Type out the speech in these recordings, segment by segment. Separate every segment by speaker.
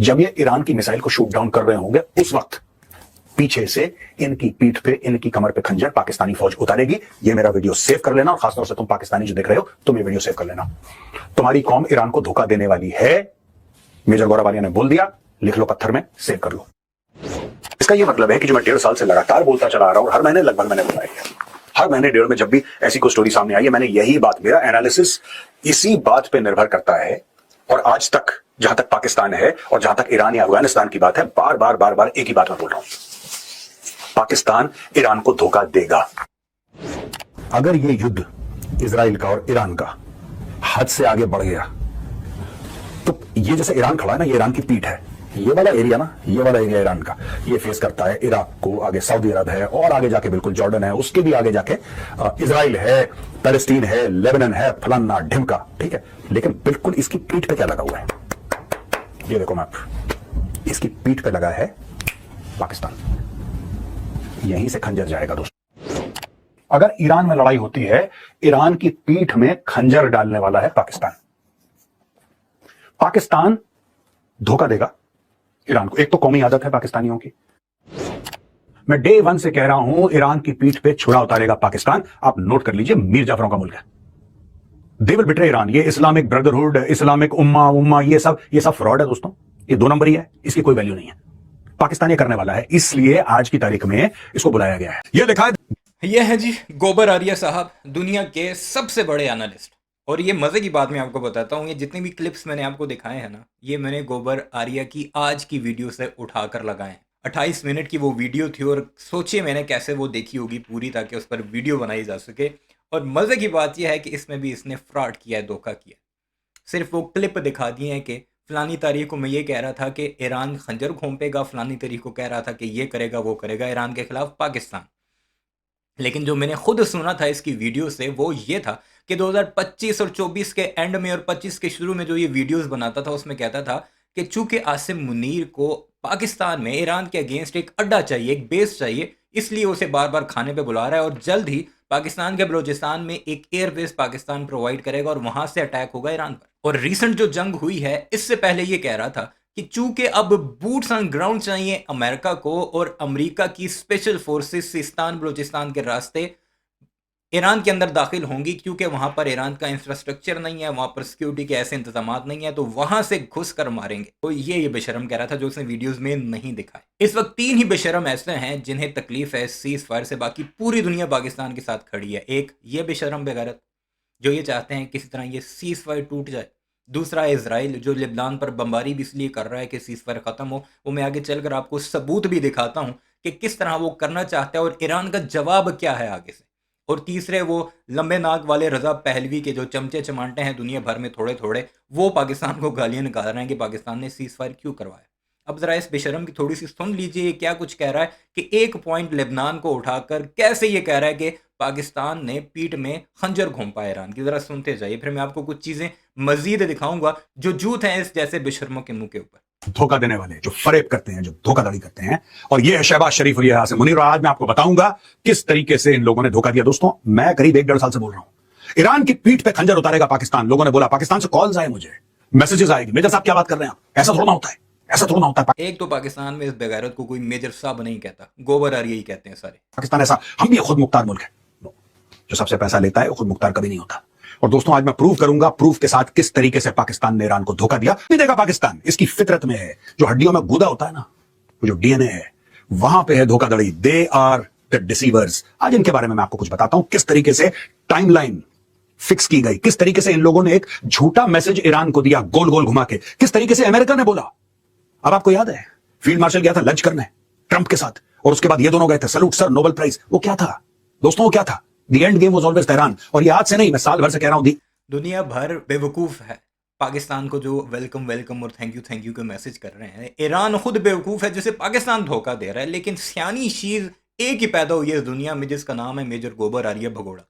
Speaker 1: जब ये ईरान की मिसाइल को शूट डाउन कर रहे होंगे उस वक्त पीछे से इनकी पीठ पे, इनकी कमर पे खंजर पाकिस्तानी फौज उतारेगी। ये मेरा वीडियो सेव कर लेना, और खासतौर से तुम पाकिस्तानी जो देख रहे हो तुम ये वीडियो सेव कर लेना। तुम्हारी कौम ईरान को धोखा देने वाली है, मेजर गौरव आर्या ने बोल दिया। लिख लो पत्थर में, सेव कर लो। इसका ये मतलब है कि जो मैं 1.5 साल से लगातार बोलता चला आ रहा हूं, हर महीने लगभग मैंने बोला है, हर महीने 1.5 में जब भी ऐसी कोई स्टोरी सामने आई है, मैंने यही बात, मेरा एनालिसिस इसी बात पे निर्भर करता है। और आज तक जहां तक पाकिस्तान है और जहां तक ईरान या अफगानिस्तान की बात है, बार बार एक ही बात मैं बोल रहा हूं, पाकिस्तान ईरान को धोखा देगा। अगर ये युद्ध इजराइल का और ईरान का हद से आगे बढ़ गया तो ये जैसे ईरान खड़ा है ना, ये ईरान की पीठ है, ये वाला एरिया ना, ये वाला एरिया ईरान का, ये फेस करता है इराक को, आगे सऊदी अरब है, और आगे जाके बिल्कुल जॉर्डन है, उसके भी आगे जाके इजराइल है, पैलेस्टीन है, लेबनान है, फलाना ढिमका, ठीक है। लेकिन बिल्कुल इसकी पीठ पे क्या लगा हुआ है, ये देखो मैप, इसकी पीठ पे लगा है पाकिस्तान। यहीं से खंजर जाएगा दोस्तों। अगर ईरान में लड़ाई होती है, ईरान की पीठ में खंजर डालने वाला है पाकिस्तान। पाकिस्तान धोखा देगा ईरान को। एक तो कौमी आदत है पाकिस्तानियों की, मैं डे 1 से कह रहा हूं, ईरान की पीठ पे छुरा उतारेगा पाकिस्तान। आप नोट कर लीजिए, मीर जाफरों का मुल्क है, दे विल बिट्रे ईरान। ये इस्लामिक ब्रदरहुड, इस्लामिक उम्मा ये सब फ्रॉड है दोस्तों, ये 2 नंबरी है, इसकी कोई वैल्यू नहीं है। पाकिस्तान ये करने वाला है, इसलिए आज की तारीख में इसको बुलाया गया है। ये देखा है,
Speaker 2: ये है जी गोबर आर्या साहब, दुनिया के सबसे बड़े एनालिस्ट। और ये मजे की बात मैं आपको बताता हूँ, ये जितने भी क्लिप्स मैंने आपको दिखाए हैं ना, ये मैंने गोबर आर्या की आज की वीडियो से उठाकर लगाए। 28 मिनट की वो वीडियो थी, और सोचिए मैंने कैसे वो देखी होगी पूरी, ताकि उस पर वीडियो बनाई जा सके। और मजे की बात यह है कि इसमें भी इसने फ्रॉड किया है, धोखा किया। सिर्फ वो क्लिप दिखा दिए हैं कि फलानी तारीख को मैं ये कह रहा था कि ईरान खंजर घोंपेगा, फलानी तारीख को कह रहा था कि ये करेगा वो करेगा ईरान के खिलाफ पाकिस्तान। लेकिन जो मैंने खुद सुना था इसकी वीडियो से, वो ये था कि 2025 और 24 के एंड में और 25 के शुरू में जो ये वीडियोस बनाता था, उसमें कहता था कि चूंकि आसिम मुनीर को पाकिस्तान में ईरान के अगेंस्ट एक अड्डा चाहिए, एक बेस चाहिए, इसलिए उसे बार बार खाने पे बुला रहा है, और जल्द ही पाकिस्तान के बलोचिस्तान में एक एयरबेस पाकिस्तान प्रोवाइड करेगा और वहां से अटैक होगा ईरान पर। और रिसेंट जो जंग हुई है, इससे पहले ये कह रहा था कि चूंकि अब बूट्स ऑन ग्राउंड चाहिए अमेरिका को, और अमेरिका की स्पेशल फोर्सेस सिस्तान बलोचिस्तान के रास्ते ईरान के अंदर दाखिल होंगी, क्योंकि वहां पर ईरान का इंफ्रास्ट्रक्चर नहीं है, वहां पर सिक्योरिटी के ऐसे इंतजाम नहीं है, तो वहां से घुस कर मारेंगे। तो ये बेशरम कह रहा था, जो उसने वीडियोस में नहीं दिखाए। इस वक्त 3 ही बेशरम ऐसे हैं जिन्हें तकलीफ है सीज फायर से, बाकी पूरी दुनिया पाकिस्तान के साथ खड़ी है। एक ये बेशरम बेगैरत जो ये चाहते हैं किसी तरह ये सीज फायर टूट जाए। दूसरा है इजराइल, जो लिबनान पर बमबारी भी इसलिए कर रहा है कि सीज फायर खत्म हो। वो मैं आगे चलकर आपको सबूत भी दिखाता हूं कि किस तरह वो करना चाहता है और ईरान का जवाब क्या है आगे से। और तीसरे वो लंबे नाक वाले रजा पहलवी के जो चमचे चमांटे हैं दुनिया भर में थोड़े थोड़े, वो पाकिस्तान को गालियां निकाल रहे हैं कि पाकिस्तान ने सीज फायर क्यों करवाया। अब जरा इस बेशरम की थोड़ी सी सुन लीजिए, ये क्या कुछ कह रहा है कि एक पॉइंट लेबनान को उठाकर कैसे ये कह रहा है कि पाकिस्तान ने पीठ में खंजर घोंपा ईरान की। जरा सुनते जाइए, फिर मैं आपको कुछ चीजें मजीद दिखाऊंगा जो जूत हैं इस जैसे बेशर्मों के मुंह के ऊपर।
Speaker 1: धोखा देने वाले जो फरेब करते हैं, जो धोखाधड़ी करते हैं, और ये है शहबाज शरीफ और ये है आसिम मुनीर। और आज मैं आपको बताऊंगा किस तरीके से इन लोगों ने धोखा दिया। दोस्तों, मैं करीब 1-1.5 साल से बोल रहा हूं, ईरान की पीठ पे खंजर उतारेगा पाकिस्तान। लोगों ने बोला, पाकिस्तान से कॉल्स आए, मुझे मैसेजेस आएगी, मेजर साहब क्या बात कर रहे हैं, ऐसा थोड़ा ना होता है, ऐसा थोड़ा ना होता है।
Speaker 2: एक तो पाकिस्तान में इस बेगैरत को कोई मेजर साहब नहीं कहता, गोबर आर्या ही कहते हैं सारे।
Speaker 1: पाकिस्तान ऐसा, हम भी खुद मुख्तार मुल्क है, जो सबसे पैसा लेता है वो खुद मुख्तार कभी नहीं होता। और दोस्तों, आज मैं प्रूव करूंगा, प्रूफ के साथ, किस तरीके से पाकिस्तान ने ईरान को धोखा दिया। नहीं देगा पाकिस्तान, इसकी फितरत में है, जो हड्डियों में गूदा होता है ना, वो जो डीएनए है, वहां पे है धोखाधड़ी। They are the deceivers. आज इनके बारे में मैं आपको कुछ बताता हूं, किस तरीके से टाइमलाइन फिक्स की गई, किस तरीके से इन लोगों ने एक झूठा मैसेज ईरान को दिया, गोल गोल घुमा के, किस तरीके से अमेरिका ने बोला। अब आपको याद है, फील्ड मार्शल गया था लंच करने ट्रंप के साथ, और उसके बाद ये दोनों गए थे, सैल्यूट सर, नोबेल प्राइज। वो क्या था दोस्तों, वो क्या था? The end game was always Tehran. और ये आज से नहीं, मैं साल भर से कह रहा हूं।
Speaker 2: दुनिया भर बेवकूफ है पाकिस्तान को जो वेलकम वेलकम और थैंक यू के मैसेज कर रहे हैं। ईरान खुद बेवकूफ है जिसे पाकिस्तान धोखा दे रहा है। लेकिन सियानी चीज एक ही पैदा हुई है इस दुनिया में, जिसका नाम है मेजर गोबर आर्या भगोड़ा।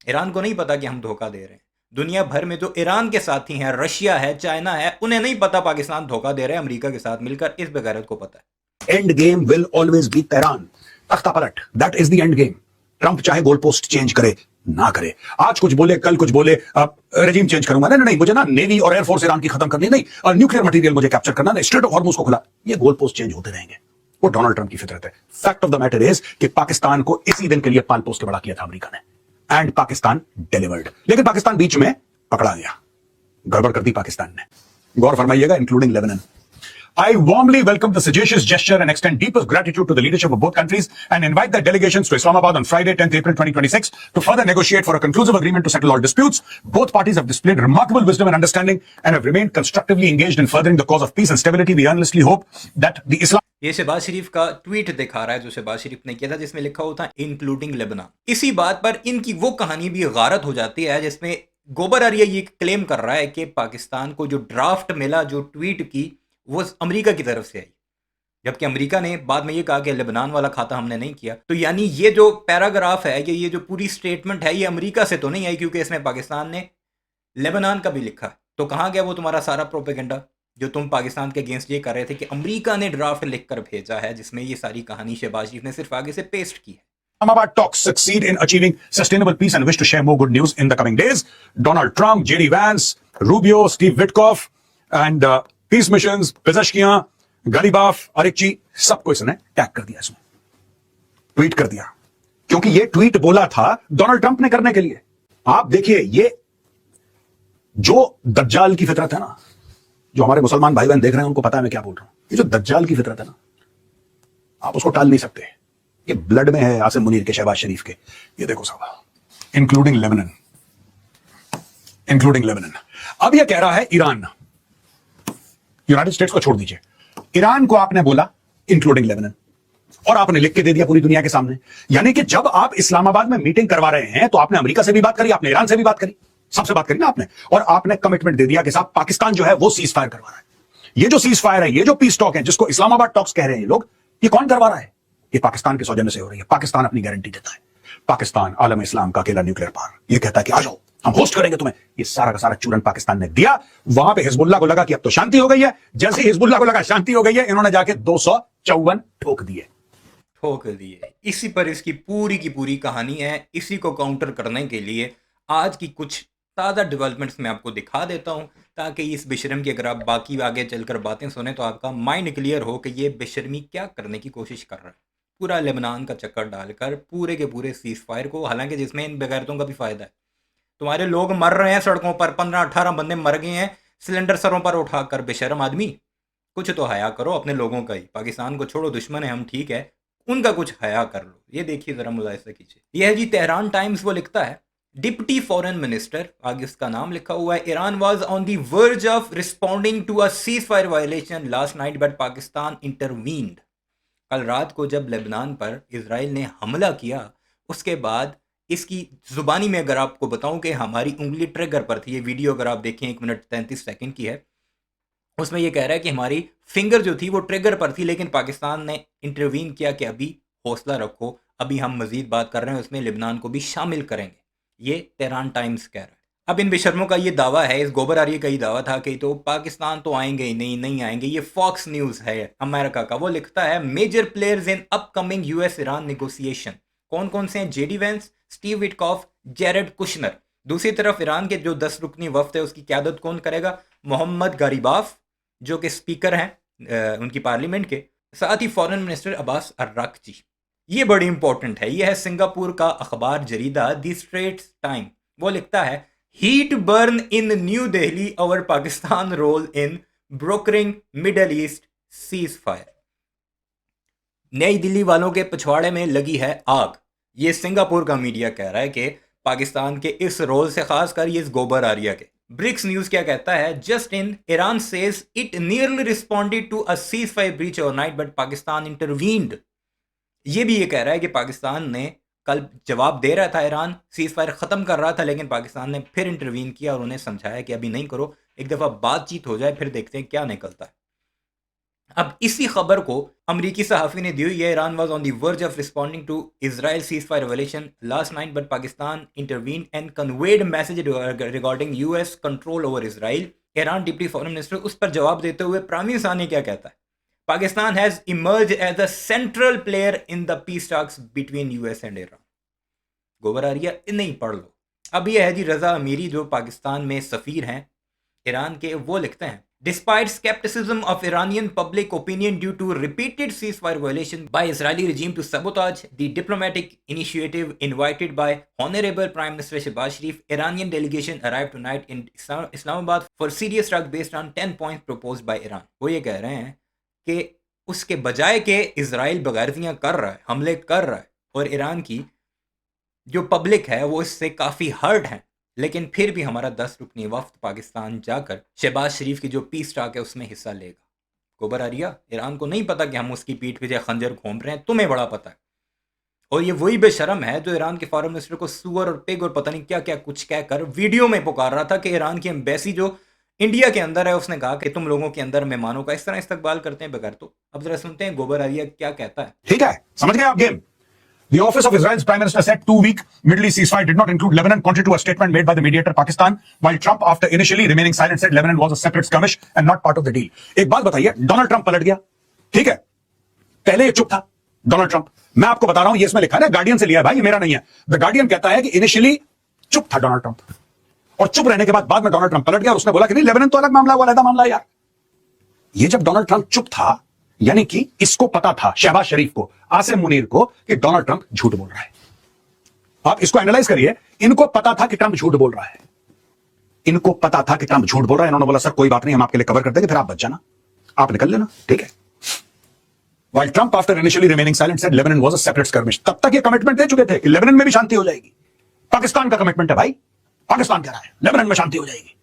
Speaker 2: ईरान को नहीं पता कि हम धोखा दे रहे हैं। दुनिया भर में जो ईरान के साथी हैं, रशिया है, चाइना है, उन्हें नहीं पता पाकिस्तान धोखा दे रहे हैं अमेरिका के साथ मिलकर। इस बेगैरत को पता है।
Speaker 1: End game will always be Tehran, तख्ता पलट, that is the end game. Trump चाहे गोल पोस्ट चेंज करे, ना करे। आज कुछ बोले, कल कुछ बोले, रेजिम चेंज करूंगा, नहीं नहीं मुझे ना नेवी और एयरफोर्स ईरान की खत्म करनी नहीं, और न्यूक्लियर मटेरियल मुझे कैप्चर करना नहीं, स्ट्रेट ऑफ हॉर्मुज को खुला। ये गोल पोस्ट चेंज होते रहेंगे, वो डोनाल्ड ट्रंप की फितरत है। Fact of the matter is कि पाकिस्तान को इसी दिन के लिए पाल पोस्ट के बड़ा किया था अमेरिका ने, एंड पाकिस्तान डिलीवर्ड। लेकिन पाकिस्तान बीच में पकड़ा गया, गड़बड़ कर दी पाकिस्तान ने। गौर फरमाइएगा, including Lebanon. I warmly welcome the sagacious gesture and extend deepest gratitude to the leadership of both countries and invite their delegations to Islamabad on Friday, 10th April 2026 to further negotiate for a conclusive agreement to settle all disputes. Both parties have displayed remarkable wisdom and understanding and have remained constructively engaged in furthering the cause of peace and stability. We earnestly hope that the Islam
Speaker 2: ये शहबाज शरीफ का tweet दिखा रहा है जो शहबाज शरीफ ने किया था, जिसमें लिखा हुआ था इंक्लूडिंग लेबनान। इसी बात पर इनकी वो कहानी भी गारत हो जाती है जिसमें गोबर आरिया ये क्लेम कर रहा है कि पाकिस्तान को जो ड्राफ्ट मिला, जो ट्वीट की, वो अमेरिका की तरफ से आई, जबकि अमेरिका ने बाद में ये कहा कि लेबनान वाला खाता हमने नहीं किया। तो यानी ये जो पैराग्राफ है, ये जो पूरी स्टेटमेंट है, ये अमेरिका से तो नहीं आई, क्योंकि इसमें पाकिस्तान ने लेबनान का भी लिखा है। तो कहाँ गया वो तुम्हारा सारा प्रोपेगेंडा जो तुम पाकिस्तान के अगेंस्ट ये कर रहे थे कि अमेरिका ने ड्राफ्ट लिख कर भेजा है, जिसमें ये सारी कहानी शहबाज शरीफ ने सिर्फ आगे से पेस्ट की है।
Speaker 1: Islamabad talks succeed in achieving sustainable peace and wish to share more good news in the coming days. Donald Trump, J.D. Vance, Rubio, Steve Witkoff and peace missions, Pezeshkian, Ghalibaf, Arikchi, सबको इसने tag कर दिया, इसमें tweet कर दिया, क्योंकि ये tweet बोला था डोनाल्ड ट्रंप ने करने के लिए। आप देखिए, ये जो दज्जाल की फितरत है ना, जो हमारे मुसलमान भाई बहन देख रहे हैं उनको पता है मैं क्या बोल रहा हूं। ये जो दज्जाल की फितरत है ना, आप उसको टाल नहीं सकते। ये ब्लड में है आसिम मुनीर के, शहबाज शरीफ के। ये देखो साहब, इंक्लूडिंग लेबनान, इंक्लूडिंग लेबनान। अब ये कह रहा है ईरान, यूनाइटेड स्टेट्स को छोड़ दीजिए, ईरान को आपने बोला इंक्लूडिंग लेबनान, और आपने लिख के दे दिया पूरी दुनिया के सामने। यानी कि जब आप इस्लामाबाद में मीटिंग करवा रहे हैं तो आपने अमेरिका से भी बात करी, आपने ईरान से भी बात करी, सबसे बात करी ना आपने, और आपने कमिटमेंट दे दिया कि साहब पाकिस्तान जो है वो सीज फायर करवा रहा है। ये जो सीज फायर है, ये जो पीस टॉक है, जिसको इस्लामाबाद टॉक्स कह रहे हैं ये लोग, ये कौन करवा रहा है? ये पाकिस्तान के सौजन्य से हो रही है। पाकिस्तान अपनी गारंटी देता है, पाकिस्तान आलम इस्लाम का अकेला न्यूक्लियर पावर, ये कहता है कि आ जाओ हम होस्ट करेंगे तुम्हें। ये सारा का सारा चूरन पाकिस्तान ने दिया। वहां पे हिजबुल्लाह को लगा कि अब तो शांति हो गई है। जैसे ही हिजबुल्लाह को लगा शांति हो गई है, इन्होंने जाके 254 ठोक दिए।
Speaker 2: इसी पर इसकी पूरी की पूरी कहानी है। इसी को काउंटर करने के लिए आज की कुछ ताज़ा डेवलपमेंट्स मैं आपको दिखा देता हूं, ताकि इस बेशर्म की अगर आप बाकी आगे चलकर बातें सुने तो आपका माइंड क्लियर हो कि ये बेशर्मी क्या करने की कोशिश कर रहा है। पूरा लेबनान का चक्कर डालकर पूरे के पूरे सीज फायर को, हालांकि जिसमें इन बेगैरतों का भी फ़ायदा है। तुम्हारे लोग मर रहे हैं सड़कों पर, 15-18 बंदे मर गए हैं सिलेंडर सरों पर उठाकर। बेशर्म आदमी, कुछ तो हया करो अपने लोगों का ही। पाकिस्तान को छोड़ो, दुश्मन है हम, ठीक है, उनका कुछ हया कर लो। ये देखिए ज़रा, मुलाहिजा कीजिए। यह है जी तेहरान टाइम्स, वो लिखता है डिप्टी फॉरेन मिनिस्टर, आगे उसका नाम लिखा हुआ है, Iran was on the verge of responding to a ceasefire violation last night but Pakistan intervened. कल रात को जब लेबनान पर इजराइल ने हमला किया, उसके बाद इसकी ज़ुबानी में अगर आपको बताऊं कि हमारी उंगली ट्रिगर पर थी। ये वीडियो अगर आप देखें 1 मिनट 33 सेकंड की है, उसमें ये कह रहा है कि हमारी फिंगर जो थी वो ट्रिगर पर थी, लेकिन पाकिस्तान ने इंटरवीन किया कि अभी हौसला रखो, अभी हम मजीद बात कर रहे हैं, उसमें लेबनान को भी शामिल करेंगे। ये तेहरान टाइम्स कह रहा है। अब इन बेशर्मों का ये दावा है, इस गोबर आरिया का ही दावा था कि तो पाकिस्तान तो आएंगे ही नहीं आएंगे। ये फॉक्स न्यूज़ है अमेरिका का, वो लिखता है major players in upcoming US Iran negotiation. कौन कौन से हैं? JD Vance, Steve Witkoff, Jared Kushner. दूसरी तरफ ईरान के जो 10 रुकनी वफ्द है उसकी क़यादत कौन करेगा? मोहम्मद गारिबाफ, जो कि स्पीकर हैं उनकी पार्लियामेंट के, साथ ही फॉरेन मिनिस्टर अब्बास अर्राक्ची। ये बड़ी इंपॉर्टेंट है। ये है सिंगापुर का अखबार जरीदा द स्ट्रेट्स टाइम, वो लिखता है heat burn in new Delhi over Pakistan role in brokering middle east ceasefire. नई दिल्ली वालों के पिछवाड़े में लगी है आग। ये सिंगापुर का मीडिया कह रहा है कि पाकिस्तान के इस रोल से, खासकर ये इस गोबर आरिया के। ब्रिक्स न्यूज क्या कहता है? Just in Iran says it nearly responded to a ceasefire breach overnight but Pakistan intervened. ये भी ये कह रहा है कि पाकिस्तान ने कल जवाब दे रहा था, ईरान सीज फायर ख़त्म कर रहा था, लेकिन पाकिस्तान ने फिर इंटरवीन किया और उन्हें समझाया कि अभी नहीं करो, एक दफ़ा बातचीत हो जाए फिर देखते हैं क्या निकलता है। अब इसी खबर को अमरीकी सहाफ़ी ने दी हुई है। Iran was on the verge of responding to Israel ceasefire violation last night but Pakistan intervene and conveyed message regarding US control over Israel. Iran deputy foreign minister उस पर जवाब देते हुए प्रामी सानी क्या कहता है? Pakistan has emerge as a central player in the peace talks between US and Iran. गोबर आरिया नहीं पढ़ लो। अब ये है जी रजा अमीरी जो पाकिस्तान में सफ़ीर हैं ईरान के, वो लिखते हैं Despite skepticism of Iranian public opinion due to repeated ceasefire violations by Israeli regime to sabotage the diplomatic initiative invited by Honorable Prime Minister Shehbaz Sharif, Iranian delegation arrived tonight in Islamabad for serious talks based on 10 points proposed by Iran। वो ये कह रहे हैं कि उसके बजाय के Israel बगारतियाँ कर रहा है, हमले कर रहा है, और ईरान की जो पब्लिक है वो इससे काफ़ी हर्ट है, लेकिन फिर भी हमारा 10 रुकनी वफ्द पाकिस्तान जाकर शहबाज शरीफ की जो पीस टॉक है उसमें हिस्सा लेगा। गोबर आरिया, ईरान को नहीं पता कि हम उसकी पीठ पे खंजर घोंप रहे हैं, तुम्हें बड़ा पता है। और ये वही बेशरम है जो ईरान के फॉरेन मिनिस्टर को सुअर और पिग और पता नहीं क्या क्या कुछ कहकर वीडियो में पुकार रहा था कि ईरान की एम्बेसी जो इंडिया के अंदर है उसने कहा कि तुम लोगों के अंदर मेहमानों का इस तरह इस्तकबाल करते हैं बगैर। तो अब जरा सुनते हैं गोबर आरिया क्या कहता है।
Speaker 1: ठीक है, समझ गए आप game? The office of Israel's prime minister said 2-week Middle East ceasefire did not include Lebanon, contrary to a statement made by the mediator Pakistan, while Trump, after initially remaining silent, said Lebanon was a separate skirmish and not part of the deal. एक बात बताइए, Donald Trump पलट गया, ठीक है? पहले ये चुप था डोनाल्ड ट्रंप। मैं आपको बता रहा हूं, ये इसमें लिखा है ना, गार्डियन से लिया है भाई, ये मेरा नहीं है। द गार्डियन कहता है कि इनिशियली चुप था डोनाल्ड ट्रंप, और चुप रहने के बाद में डोनाल्ड ट्रंप पलट गया और उसने बोला कि नहीं, लेबनान तो अलग मामला, वो अलग मामला यार। ये जब डोनाल्ड ट्रंप चुप था, यानी कि इसको पता था, शहबाज शरीफ को, आसिम मुनीर को, कि डोनाल्ड ट्रंप झूठ बोल रहा है। आप इसको एनालाइज करिए, इनको पता था कि ट्रंप झूठ बोल रहा है, इनको पता था कि ट्रंप झूठ बोल रहा है। इन्होंने बोला सर कोई बात नहीं, हम आपके लिए कवर कर देंगे, फिर आप बच जाना, आप निकल लेना, ठीक है। While Trump, after initially remaining silent, said Lebanon was a separate skirmish। तब तक ये कमिटमेंट दे चुके थे कि लेबनान में भी शांति हो जाएगी। पाकिस्तान का कमिटमेंट है भाई, पाकिस्तान कह रहा है लेबनान में शांति हो जाएगी,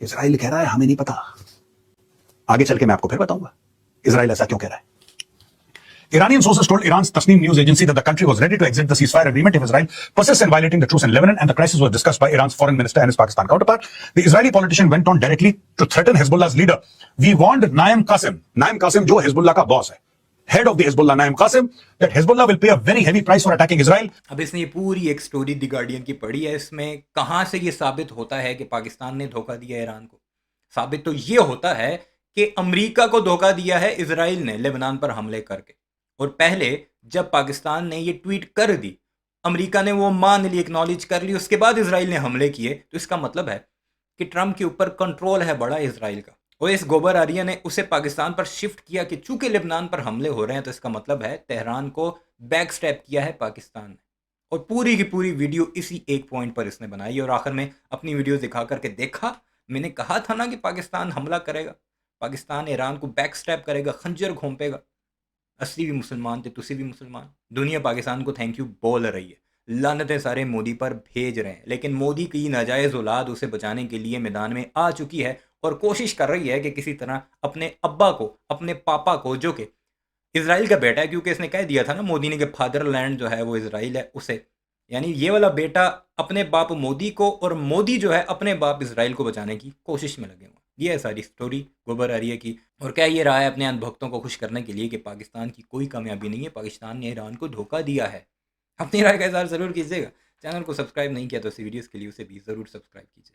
Speaker 1: इजराइल कह रहा है हमें नहीं पता। आगे चल के मैं आपको फिर बताऊंगा इजराइल ऐसा क्यों कह रहा है। Iranian sources told Iran's Tasnim news agency that the country was ready to exit the ceasefire agreement if Israel persists in violating the truce in Lebanon, and the crisis was discussed by Iran's foreign minister and his Pakistan counterpart. The Israeli politician went on directly to threaten Hezbollah's leader. We warned Naim Qasim जो Hezbollah का boss है, head of the Hezbollah, Naim Qasim, that Hezbollah will pay a very heavy price for attacking Israel।
Speaker 2: अब इसने ये पूरी एक story the guardian की पढ़ी है, इसमें कहां से ये साबित होता है कि पाकिस्तान ने धोखा दिया ईरान को? साबित तो ये होता है कि अमेरिका को धोखा दिया है इजराइल ने लेबनान पर हमले करके। और पहले जब पाकिस्तान ने ये ट्वीट कर दी, अमेरिका ने वो मान ली, एक्नॉलेज कर ली, उसके बाद इजराइल ने हमले किए, तो इसका मतलब है कि ट्रंप के ऊपर कंट्रोल है बड़ा इजराइल का। और इस गोबर आरिया ने उसे पाकिस्तान पर शिफ्ट किया कि चूंकि लेबनान पर हमले हो रहे हैं तो इसका मतलब है तेहरान को बैक स्टेप किया है पाकिस्तान ने। और पूरी की पूरी वीडियो इसी एक पॉइंट पर इसने बनाई और आखिर में अपनी वीडियो दिखा करके देखा, मैंने कहा था ना कि पाकिस्तान हमला करेगा, पाकिस्तान ईरान को बैक स्टेप करेगा, खंजर घोंपेगा। असली भी मुसलमान थे, तुसी भी मुसलमान। दुनिया पाकिस्तान को थैंक यू बोल रही है, लानतें सारे मोदी पर भेज रहे हैं, लेकिन मोदी की नाजायज़ औलाद उसे बचाने के लिए मैदान में आ चुकी है और कोशिश कर रही है कि किसी तरह अपने अब्बा को, अपने पापा को, जो कि इजराइल का बेटा है, क्योंकि इसने कह दिया था ना मोदी ने कि फादरलैंड जो है वो इजराइल है, उसे, यानी ये वाला बेटा अपने बाप मोदी को और मोदी जो है अपने बाप इजराइल को बचाने की कोशिश में लगे हुए। ये है सारी स्टोरी गोबर आरिया की। और क्या ये रहा है अपने अंधभक्तों को खुश करने के लिए कि पाकिस्तान की कोई कामयाबी नहीं है, पाकिस्तान ने ईरान को धोखा दिया है। अपनी राय का इज़हार ज़रूर कीजिएगा। चैनल को सब्सक्राइब नहीं किया तो इस वीडियोज़ के लिए उसे भी ज़रूर सब्सक्राइब कीजिए।